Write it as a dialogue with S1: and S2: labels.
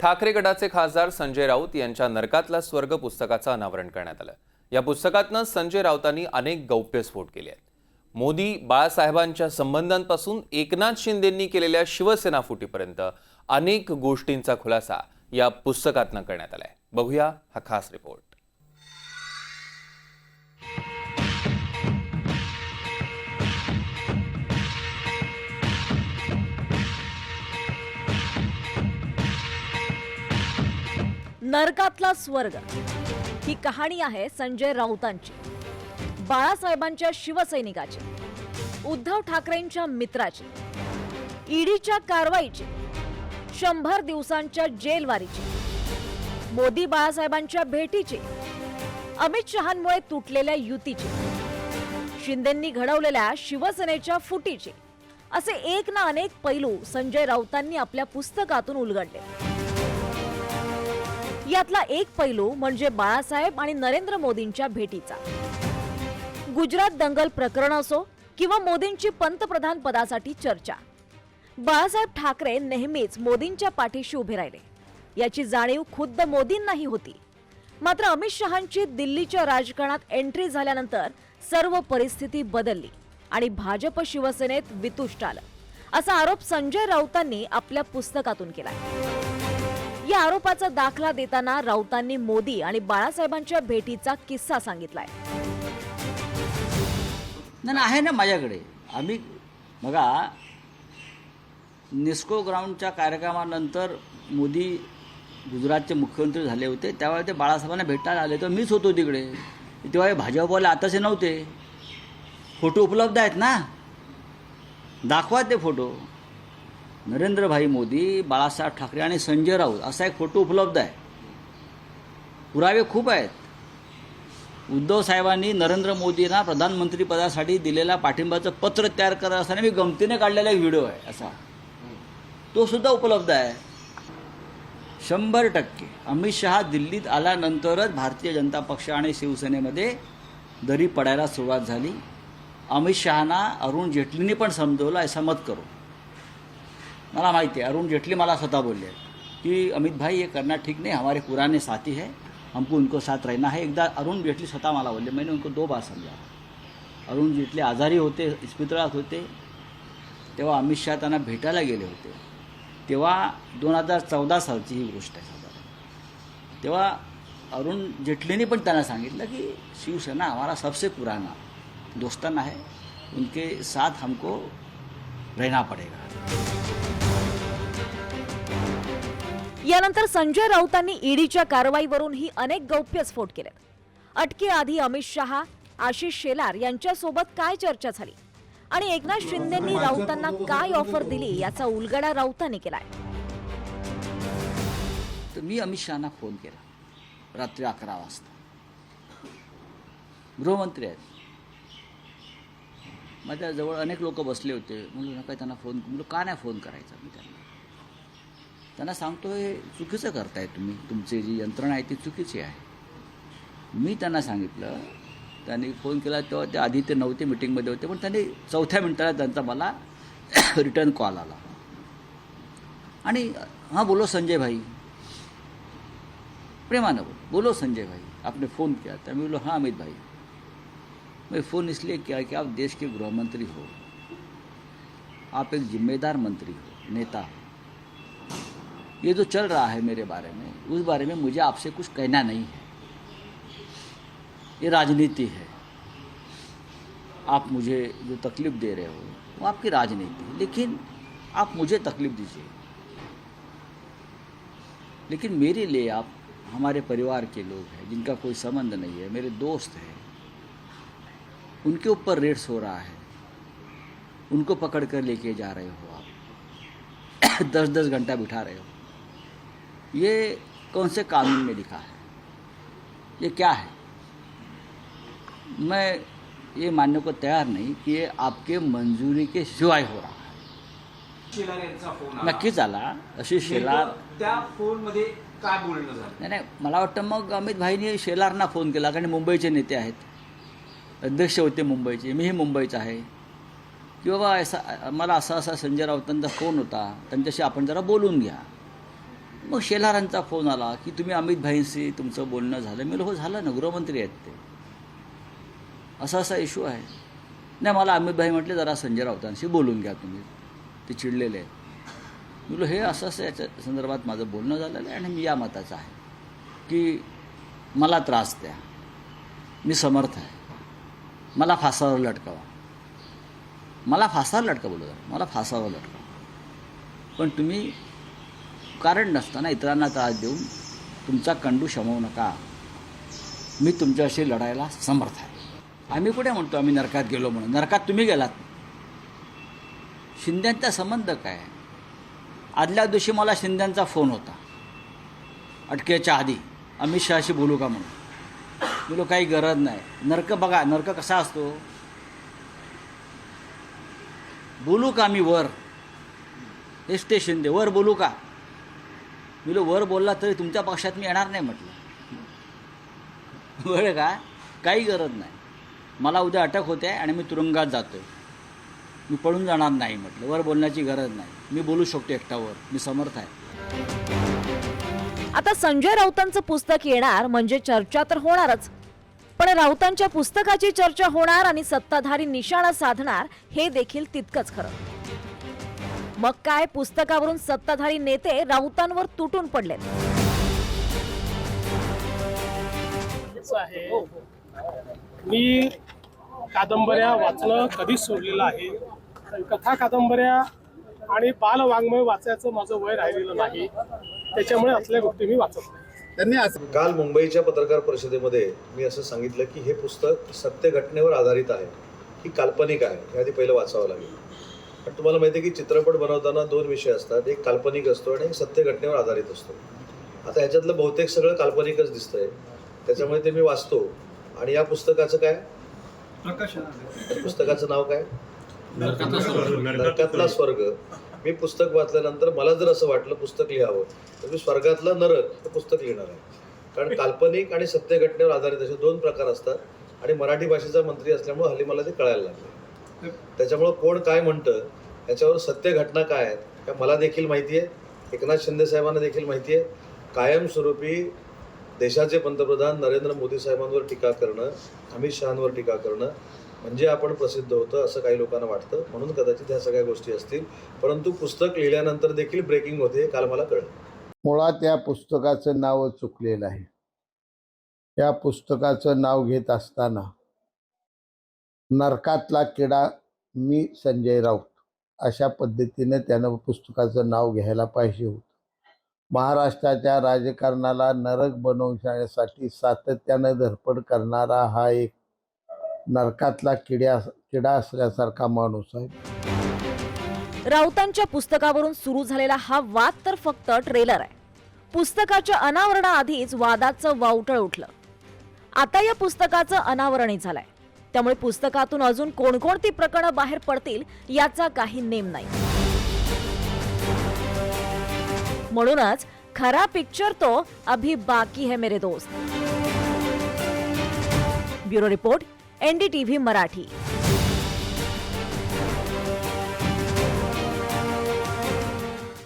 S1: ठाकरे गटाचे खासदार संजय राऊत यांच्या नरकातला स्वर्ग पुस्तकाचं अनावरण करण्यात आलं। या पुस्तकातनं संजय राऊतांनी अनेक गौप्यस्फोट केले आहेत। मोदी बाळासाहेबांच्या संबंधांपासून एकनाथ शिंदेंनी केलेल्या शिवसेना फुटीपर्यंत अनेक गोष्टींचा खुलासा या पुस्तकातनं करण्यात आलाय। बघूया हा खास रिपोर्ट।
S2: नरकातला स्वर्ग ही कहाणी आहे संजय राऊतांची, बाळासाहेबांच्या शिवसैनिकाची, उद्धव ठाकरेंच्या मित्राची, ईडीच्या कारवाईची, 100 दिवसांच्या जेलवारीची, मोदी बाळासाहेबांच्या भेटीची, अमित शहांमुळे तुटलेल्या युतीची, शिंदेंनी घडवलेल्या शिवसेनेच्या फुटीची, असे एक ना अनेक पैलू संजय राऊतांनी आपल्या पुस्तकातून उलगडले। यातला एक पैलू म्हणजे बाळासाहेब आणि नरेंद्र मोदींच्या भेटीचा। गुजरात दंगल प्रकरण असो किंवा मोदींची पंतप्रधान पदासाठी चर्चा, बाळासाहेब ठाकरे नेहमीच मोदींच्या पाठीशी उभे राहिले। याची जाणीव खुद्द मोदींनाही होती। मात्र अमित शहांची दिल्लीच्या राजकारणात एंट्री झाल्यानंतर सर्व परिस्थिती बदलली आणि भाजप शिवसेनेत वितुष्ट आलं, असा आरोप संजय राऊतांनी आपल्या पुस्तकातून केलाय। या आरोपाचा दाखला देताना राऊतांनी मोदी आणि बाळासाहेबांच्या भेटीचा किस्सा सांगितलाय।
S3: नाही आहे ना माझ्याकडे। आम्ही बघा, नेस्को ग्राउंडच्या कार्यक्रमानंतर मोदी गुजरातचे मुख्यमंत्री झाले होते, त्यावेळी ते बाळासाहेबांना भेटायला आले, तर मीच होतो तिकडे। तेव्हा हे भाजपवाले आताचे नव्हते। फोटो उपलब्ध आहेत ना, दाखवा ते फोटो। नरेंद्रभाई मोदी, बाळासाहेब ठाकरे आणि संजय राऊत असा एक फोटो उपलब्ध आहे। पुरावे खूप आहेत। उद्धव साहेबांनी नरेंद्र मोदींना प्रधानमंत्री पदासाठी दिलेल्या पाठिंब्याचं पत्र तयार करत असताना मी गमतीने काढलेला एक व्हिडिओ आहे असा, तो सुद्धा उपलब्ध आहे। 100% अमित शहा दिल्लीत आल्यानंतरच भारतीय जनता पक्ष आणि शिवसेनेमध्ये दरी पडायला सुरुवात झाली। अमित शहाना अरुण जेटलींनी पण समजवलं, ऐसा मत करो। मला माहिती है, अरुण जेटली मला स्वतः बोले कि अमित भाई ये करना ठीक नहीं, हमारे पुराने साथी है, हमको उनको साथ रहना है। एकदा अरुण जेटली स्वतः मला बोले, मैंने उनको 2 बार समझा। अरुण जेटली आजारी होते, इस्पितळात होते, तेव्हा अमित शहा त्यांना भेटायला गेले होते। तेव्हा 2014 सालची ही गोष्ट आहे साधारण। तेव्हा अरुण जेटलीने पण त्यांना सांगितलं की शिवसेना हमारा सबसे पुराना दोस्ताना है, उनके साथ हमको रहना पड़ेगा।
S2: यानंतर संजय राऊतांनी ईडीच्या कारवाईवरूनही अनेक गौप्यस्फोट केलेत। अटकेआधी अमित शहा, आशिष शेलार यांच्यासोबत काय चर्चा झाली आणि एकनाथ शिंदेंनी राऊतांना काय ऑफर दिली याचा उलगडा राऊतांनी केलाय।
S3: तर मी अमित शहांना फोन केला रात्री 11 वाजता। गृहमंत्री आहेत, माझ्याजवळ अनेक लोक बसले होते। म्हणून नका त्यांना फोन, म्हणून का नाही फोन करायचा। मी त्यांना सांगतो हे चुकीचं करताय तुम्ही, तुमची जी यंत्रणा आहे ती चुकीची आहे। मी त्यांना सांगितलं, त्यांनी फोन केला तेव्हा ते आधी ते नव्हते, मीटिंगमध्ये होते, पण त्यांनी 4थ्या मिनिटाला त्यांचा मला रिटर्न कॉल आला आणि हाँ बोलो संजय भाई, प्रेमानं बोलो संजय भाई, आपने फ़ोन किया था। मैं बोलो हाँ अमित भाई, मैं फ़ोन इसलिए किया कि आप देश के गृहमंत्री हो, आप एक जिम्मेदार मंत्री हो, नेता हो। ये जो चल रहा है मेरे बारे में, उस बारे में मुझे आपसे कुछ कहना नहीं है। ये राजनीति है, आप मुझे जो तकलीफ़ दे रहे हो वो आपकी राजनीति है, लेकिन आप मुझे तकलीफ़ दीजिए, लेकिन मेरे लिए आप हमारे परिवार के लोग हैं जिनका कोई संबंध नहीं है, मेरे दोस्त हैं, उनके ऊपर रेड्स हो रहा है, उनको पकड़ कर लेके जा रहे हो आप, 10-10 घंटा बिठा रहे हो। ये कौन से कानून में लिखा है? ये क्या है? मैं ये मानने को तैयार नहीं कि ये आपके मंजूरी के सिवाय हो रहा है। नक्कीच आला आशिष शेलार,
S4: त्या फोनमध्ये काय बोलणं झालं?
S3: नाही, मला वाटतं मग अमित भाईंनी शेलारना फोन केला, कारण मुंबईचे नेते आहेत, अध्यक्ष होते मुंबईचे, मीही मुंबईचा आहे, की बाबा मला असा संजय राऊतांचा फोन होता, त्यांच्याशी आपण जरा बोलून घ्या। मग शेलारांचा फोन आला की तुम्ही अमित भाईंशी तुमचं बोलणं झालं. मी म्हणलं, हो झालं ना, गृहमंत्री आहेत ते, असा इश्यू आहे. नाही, मला अमित भाई म्हटले जरा संजय राऊतांशी बोलून घ्या तुम्ही, ते चिडलेले आहेत. मी म्हणलो हे असं याच्या संदर्भात माझं बोलणं झालेलं आहे आणि मी या मताचा आहे की मला त्रास द्या, मी समर्थ आहे, मला फासावर लटकावा, मला फासावर लटका बोलू द्या, मला फासावर लटकावा, पण तुम्ही कारण नसताना इतरांना त्रास देऊन तुमचा कंडू शमवू नका, मी तुमच्याशी लढायला समर्थ आहे. आम्ही कुठे म्हणतो आम्ही नरकात गेलो म्हणून, नरकात तुम्ही गेलात. शिंद्यांचा संबंध काय? आदल्या दिवशी मला शिंद्यांचा फोन होता अटकेच्या आधी, अमित शहाशी बोलू का म्हणून. बोलो काही गरज नाही, नरक बघा, नरक कसा असतो, बोलू का मी वर, एस टी शिंदे वर बोलू का. मी वर बोलला तरी तुमच्या पक्षात मी येणार नाही म्हटलं. बरं का, काही गरज नाही, मला उद्या अटक होते आणि मी तुरुंगात जातो, मी पळून जाणार नाही म्हटलं, वर बोलण्याची गरज नाही, मी बोलू शकतो एकटावर, मी समर्थ आहे.
S2: आता संजय राऊतांचं पुस्तक येणार म्हणजे चर्चा तर होणारच, पण राऊतांच्या पुस्तकाची चर्चा होणार आणि सत्ताधारी निशाणा साधणार हे देखील तितकंच खरं. मग काय, पुस्तकावरून सत्ताधारी नेते राऊतांवर तुटून पडलेत.
S5: आहे मी कादंबऱ्या वाचणं कधीच सोडलेलं आहे. कथा कादंबऱ्या आणि बालवाङ्मय वाचायचं माझं वय राहिलेलं नाही, त्याच्यामुळे असल्या गोष्टी मी वाचत नाही.
S6: त्यांनी काल मुंबईच्या पत्रकार परिषदेमध्ये मी असं सांगितलं की हे पुस्तक सत्य घटनेवर आधारित आहे की काल्पनिक आहे, हे आधी पहिलं वाचावं लागेल. पण तुम्हाला माहिती आहे की चित्रपट बनवताना दोन विषय असतात, एक काल्पनिक असतो आणि एक सत्य घटनेवर आधारित असतो. आता ह्याच्यातलं बहुतेक सगळं काल्पनिकच दिसतंय, त्याच्यामुळे ते मी वाचतो. आणि या पुस्तकाचं काय, पुस्तकाचं नाव काय, नरकातला स्वर्ग. मी पुस्तक वाचल्यानंतर मला जर असं वाटलं पुस्तक लिहावं तर मी स्वर्गातलं नरक हे पुस्तक लिहिणार आहे. कारण काल्पनिक आणि सत्य घटनेवर आधारित असे दोन प्रकार असतात आणि मराठी भाषेचा मंत्री असल्यामुळे हल्ली मला ते कळायला लागले. त्याच्यामुळं कोण काय म्हणतं याच्यावर सत्य घटना काय आहेत त्या मला देखील माहिती आहे, एकनाथ शिंदे साहेबांना देखील माहिती आहे. कायमस्वरूपी देशाचे पंतप्रधान नरेंद्र मोदी साहेबांवर टीका करणं, अमित शहांवर टीका करणं म्हणजे आपण प्रसिद्ध होतं असं काही लोकांना वाटतं, म्हणून कदाचित ह्या सगळ्या गोष्टी असतील. परंतु पुस्तक लिहिल्यानंतर देखील ब्रेकिंग होते, काल मला कळलं.
S7: मुळात या पुस्तकाचं नाव चुकलेलं आहे. या पुस्तकाचं नाव घेत असताना नरकातला किडा मी संजय राऊत अशा पद्धतीने त्यानं पुस्तकाचं नाव घ्यायला पाहिजे होतं. महाराष्ट्राच्या राजकारणाला नरक बनवण्यासाठी सातत्यानं धडपड करणारा हा एक नरकातला किडा असल्यासारखा माणूस आहे.
S2: राऊतांच्या पुस्तकावरून सुरू झालेला हा वाद तर फक्त ट्रेलर आहे. पुस्तकाच्या अनावरणाआधीच वादाचं वावटळ उठलं. आता या पुस्तकाचं अनावरणही झालंय, त्यामुळे पुस्तकातून अजून कोणकोणती प्रकरणं बाहेर पडतील याचा काही नेम नाही. म्हणूनच खरा पिक्चर तो अभी बाकी है मेरे दोस्त. Bureau report, NDTV Marathi.